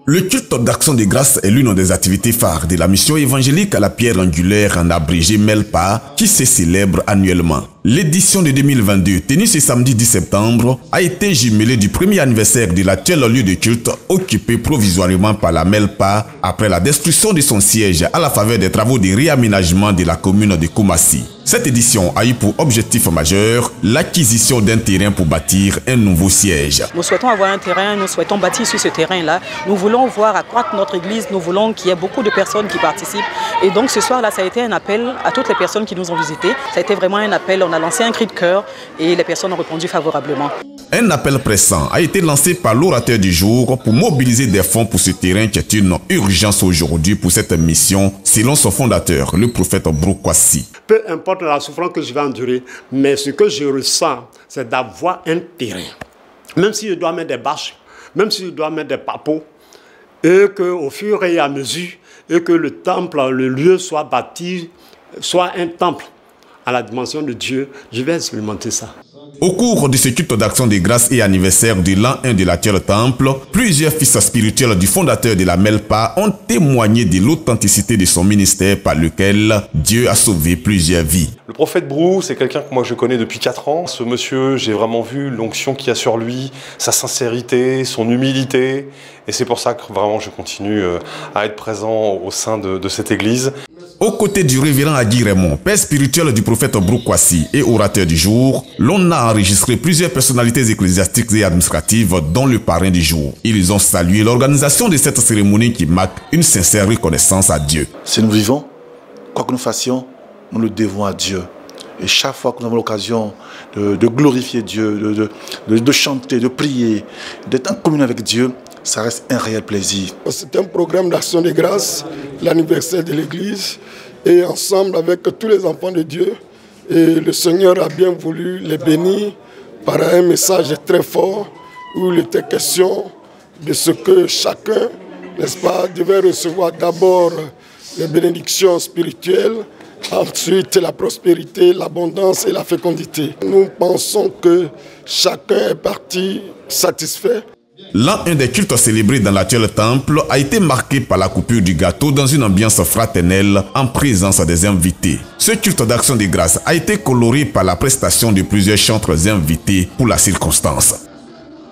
Le culte d'action de grâce est l'une des activités phares de la mission évangélique à la pierre angulaire en abrégé MELPA qui se célèbre annuellement. L'édition de 2022, tenue ce samedi 10 septembre, a été jumelée du premier anniversaire de l'actuel lieu de culte occupé provisoirement par la MELPA après la destruction de son siège à la faveur des travaux de réaménagement de la commune de Koumassi. Cette édition a eu pour objectif majeur l'acquisition d'un terrain pour bâtir un nouveau siège. Nous souhaitons avoir un terrain, nous souhaitons bâtir sur ce terrain-là. Nous voulons voir accroître notre église, nous voulons qu'il y ait beaucoup de personnes qui participent. Et donc ce soir-là, ça a été un appel à toutes les personnes qui nous ont visités. Ça a été vraiment un appel, on a lancé un cri de cœur et les personnes ont répondu favorablement. Un appel pressant a été lancé par l'orateur du jour pour mobiliser des fonds pour ce terrain qui est une urgence aujourd'hui pour cette mission, selon son fondateur, le prophète Brooke Kwasi. Peu importe la souffrance que je vais endurer, mais ce que je ressens, c'est d'avoir un terrain. Même si je dois mettre des bâches, même si je dois mettre des papeaux, et qu'au fur et à mesure, et que le temple, le lieu soit bâti, soit un temple à la dimension de Dieu, je vais expérimenter ça. Au cours de ce culte d'action de grâce et anniversaire de l'an 1 de l'actuel temple, plusieurs fils spirituels du fondateur de la MELPA ont témoigné de l'authenticité de son ministère par lequel Dieu a sauvé plusieurs vies. Le prophète Brou, c'est quelqu'un que moi je connais depuis 4 ans. Ce monsieur, j'ai vraiment vu l'onction qu'il y a sur lui, sa sincérité, son humilité. Et c'est pour ça que vraiment je continue à être présent au sein de cette église. Aux côtés du révérend Adi Raymond, père spirituel du prophète Brooke Kwasi et orateur du jour, l'on a enregistré plusieurs personnalités ecclésiastiques et administratives dont le parrain du jour. Ils ont salué l'organisation de cette cérémonie qui marque une sincère reconnaissance à Dieu. Si nous vivons, quoi que nous fassions, nous le devons à Dieu. Et chaque fois que nous avons l'occasion de glorifier Dieu, de chanter, de prier, d'être en communion avec Dieu, ça reste un réel plaisir. C'est un programme d'action de grâce, l'anniversaire de l'Église, et ensemble avec tous les enfants de Dieu. Et le Seigneur a bien voulu les bénir par un message très fort où il était question de ce que chacun, n'est-ce pas, devait recevoir d'abord les bénédictions spirituelles, ensuite la prospérité, l'abondance et la fécondité. Nous pensons que chacun est parti satisfait. L'an 1 des cultes célébrés dans l'actuel temple a été marqué par la coupure du gâteau dans une ambiance fraternelle en présence des invités. Ce culte d'action de grâce a été coloré par la prestation de plusieurs chantres invités pour la circonstance.